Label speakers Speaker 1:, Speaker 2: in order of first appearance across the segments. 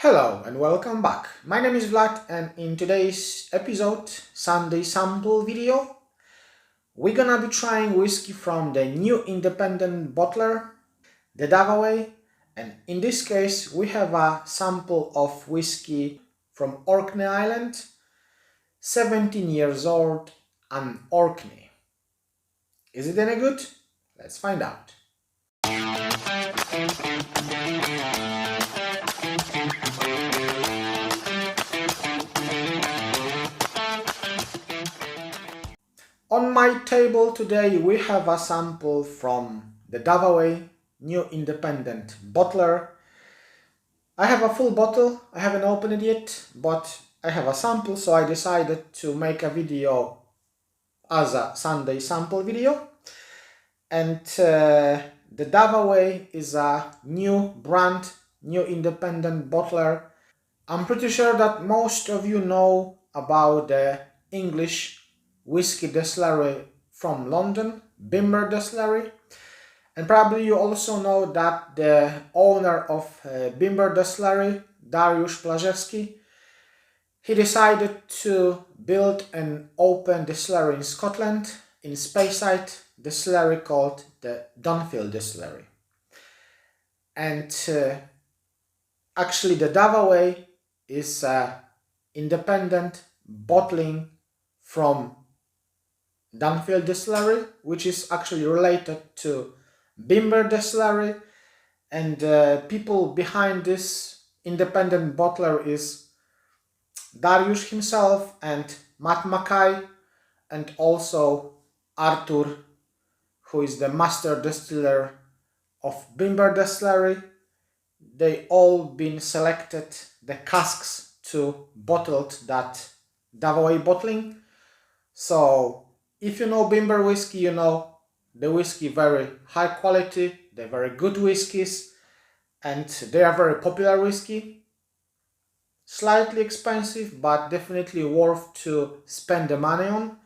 Speaker 1: Hello and welcome back. My name is Vlad, and in today's episode, Sunday sample video, we're gonna be trying whiskey from the new independent bottler, the Dava Way, and in this case we have a sample of whiskey from Orkney Island, 17 years old, an Orkney. Is it any good? Let's find out. On my table today we have a sample from the Dava Way, new independent bottler. I have a full bottle, I haven't opened it yet, but I have a sample, so I decided to make a video as a Sunday sample video. And the Dava Way is a new brand, new independent bottler. I'm pretty sure that most of you know about the English whiskey distillery from London, Bimber Distillery, and probably you also know that the owner of Bimber Distillery, Dariusz Plazewski, he decided to build an open distillery in Scotland, in Speyside, distillery called the Dunphail Distillery. And actually the Dava Way is independent bottling from Dunphail Distillery, which is actually related to Bimber Distillery, and people behind this independent bottler is Dariusz himself and Matt Mackay, and also Arthur, who is the master distiller of Bimber Distillery. They all been selected, the casks, to bottle that Dava Way bottling. So if you know Bimber whiskey, you know the whiskey very high quality, they're very good whiskies, and they are very popular whiskey. Slightly expensive, but definitely worth to spend the money on.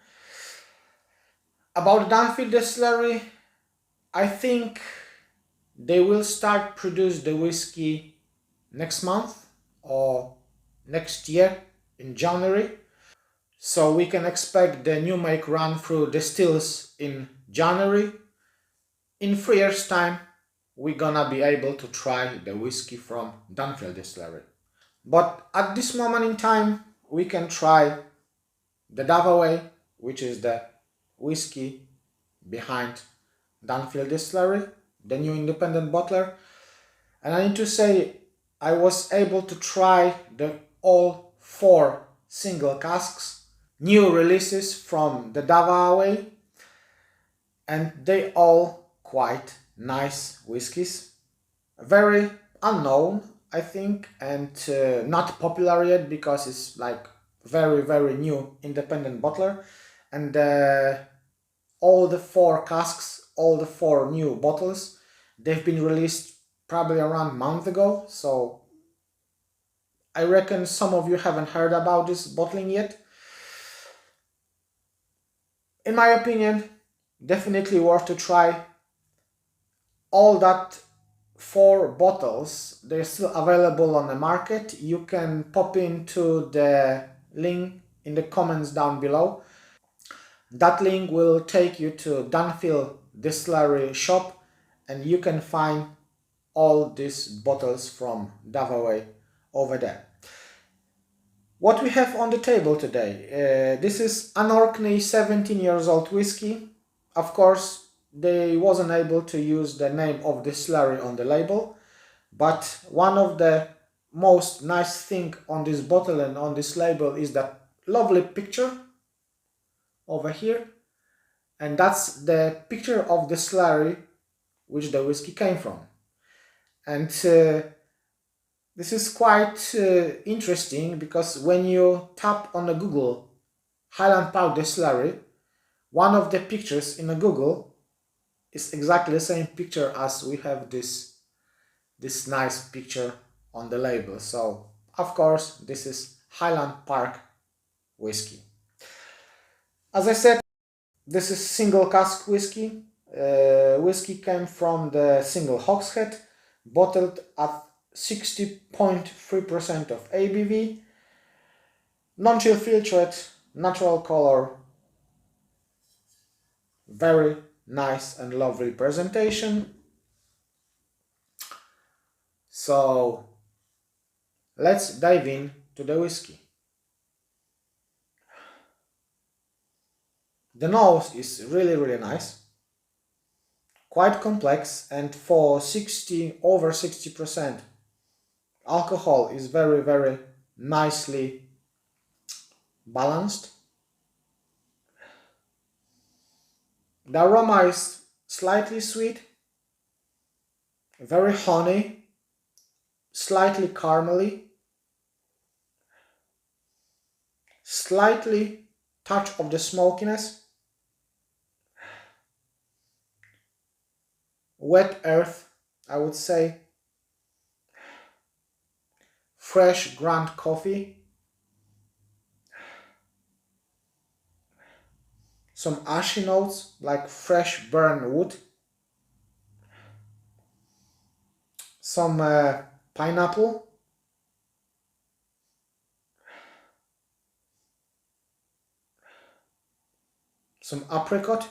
Speaker 1: About Dunphail Distillery, I think they will start produce the whiskey next month or next year in January. So we can expect the new make run through the stills in January. In 3 years' time, we're gonna be able to try the whiskey from Dunphail Distillery. But at this moment in time, we can try the Dava Way, which is the whiskey behind Dunphail Distillery, the new independent bottler. And I need to say, I was able to try all 4 single casks, new releases from the Dava Way, and they all quite nice whiskies. Very unknown, I think, and not popular yet because it's like very new independent bottler. And all the 4 casks, all the 4 new bottles, they've been released probably around a month ago, so I reckon some of you haven't heard about this bottling yet. In my opinion, definitely worth to try. All that 4 bottles, they're still available on the market. You can pop into the link in the comments down below. That link will take you to Dunphail Distillery shop, and you can find all these bottles from Dava Way over there. What we have on the table today, this is AN ORKNEY 17 years old whiskey. Of course, they wasn't able to use the name of distillery on the label, but one of the most nice thing on this bottle and on this label is that lovely picture over here, and that's the picture of the distillery which the whiskey came from. And this is quite interesting because when you tap on the Google Highland Park Distillery, one of the pictures in the Google is exactly the same picture as we have this nice picture on the label. So of course this is Highland Park whiskey. As I said, this is single cask whiskey. Whiskey came from the single hogshead, bottled at 60.3% of ABV, non-chill filtered, natural color, very nice and lovely presentation. So let's dive in to the whiskey. The nose is really nice, quite complex, and for over 60% alcohol is very nicely balanced. The aroma is slightly sweet, very honey, slightly caramely, slightly touch of the smokiness, wet earth, I would say, fresh ground coffee, some ashy notes like fresh burned wood, some pineapple, some apricot,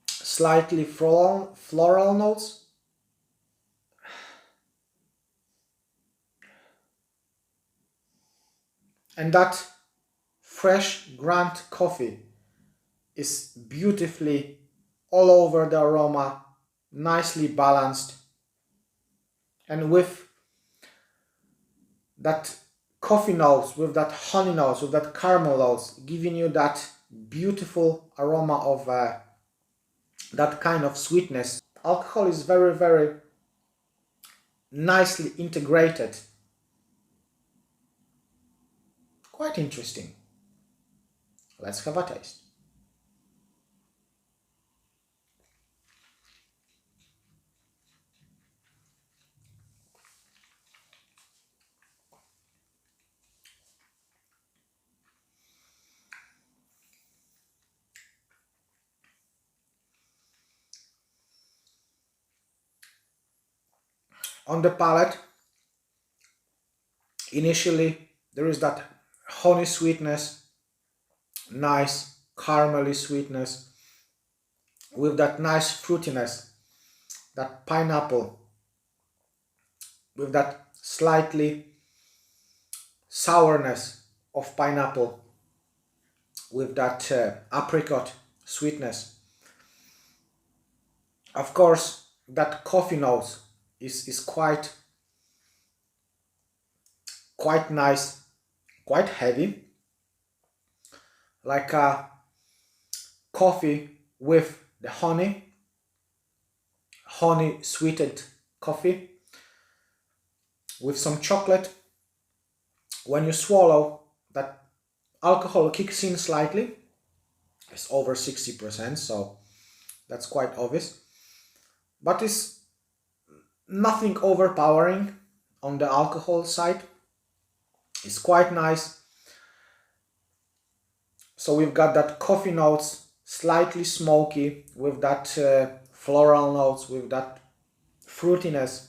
Speaker 1: slightly floral notes, and that fresh ground coffee is beautifully all over the aroma, nicely balanced, and with that coffee notes, with that honey notes, with that caramel notes, giving you that beautiful aroma of that kind of sweetness. Alcohol is very nicely integrated. Quite interesting. Let's have a taste. On the palate, initially there is that honey sweetness, nice caramely sweetness, with that nice fruitiness, that pineapple, with that slightly sourness of pineapple, with that apricot sweetness. Of course, that coffee note is quite nice, quite heavy, like a coffee with the honey sweetened coffee with some chocolate. When you swallow, that alcohol kicks in slightly. It's over 60%, so that's quite obvious, but it's nothing overpowering on the alcohol side. It's quite nice. So we've got that coffee notes, slightly smoky, with that floral notes, with that fruitiness,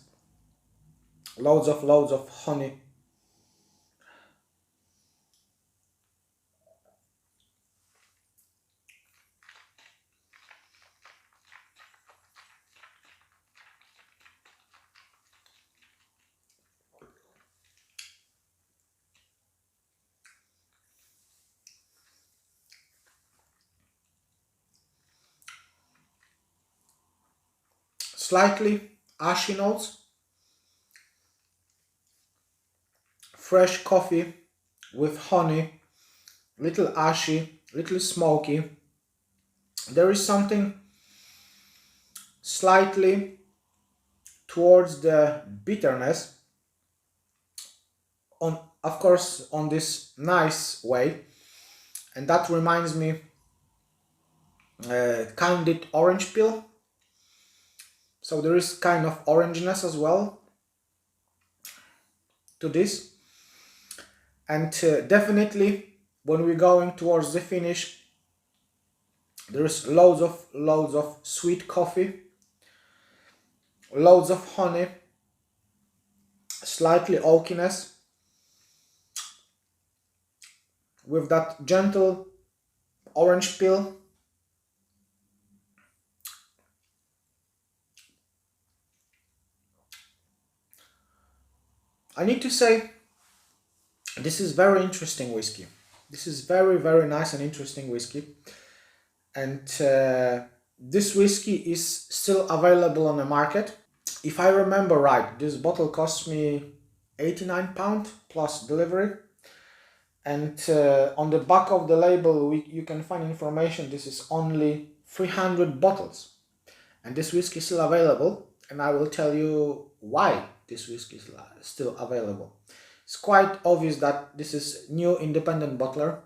Speaker 1: loads of honey. Slightly ashy notes, fresh coffee with honey, little ashy, little smoky. There is something slightly towards the bitterness, on, of course, on this nice way, and that reminds me candied orange peel. So there is kind of orangeness as well to this, and definitely when we're going towards the finish, there is loads of sweet coffee, loads of honey, slightly oakiness, with that gentle orange peel. I need to say, this is very interesting whiskey. This is very, very nice and interesting whiskey. And this whiskey is still available on the market. If I remember right, this bottle cost me £89 plus delivery. And on the back of the label, you can find information. This is only 300 bottles. And this whiskey is still available. And I will tell you why this whiskey is still available. It's quite obvious that this is new independent bottler.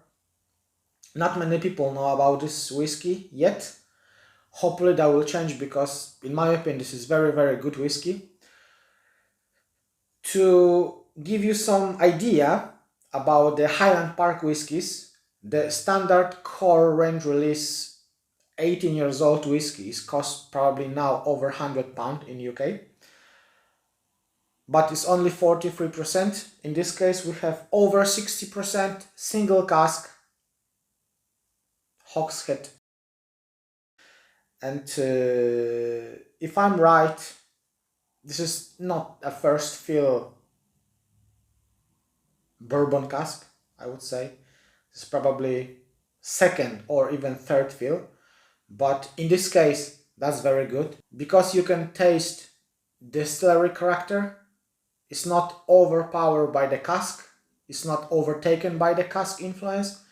Speaker 1: Not many people know about this whiskey yet. Hopefully that will change, because in my opinion this is very, very good whiskey. To give you some idea about the Highland Park whiskies, the standard core range release 18 years old whiskies cost probably now over £100 in UK. But it's only 43%. In this case we have over 60% single cask hogshead. And if I'm right, this is not a first fill bourbon cask, I would say. It's probably second or even third fill. But in this case, that's very good, because you can taste distillery character. It's not overpowered by the cask. It's not overtaken by the cask influence.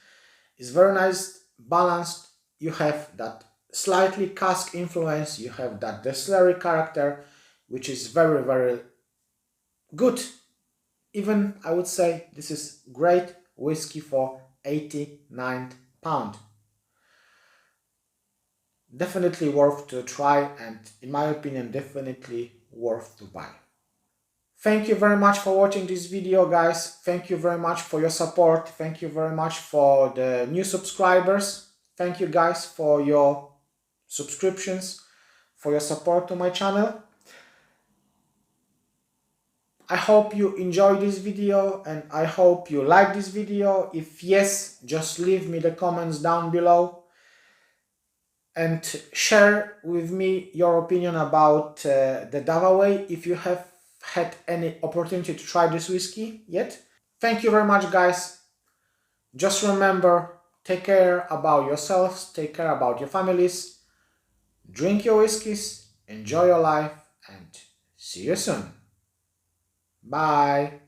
Speaker 1: It's very nice, balanced. You have that slightly cask influence. You have that distillery character, which is very, very good. Even I would say this is great whiskey for £89. Definitely worth to try, and in my opinion definitely worth to buy. Thank you very much for watching this video, guys. Thank you very much for your support. Thank you very much for the new subscribers. Thank you guys for your subscriptions, for your support to my channel. I hope you enjoyed this video and I hope you like this video. If yes, just leave me the comments down below and share with me your opinion about the Dava Way, if you have had any opportunity to try this whiskey yet. Thank you very much, guys. Just remember, take care about yourselves, take care about your families, drink your whiskeys, enjoy your life, and see you soon. Bye.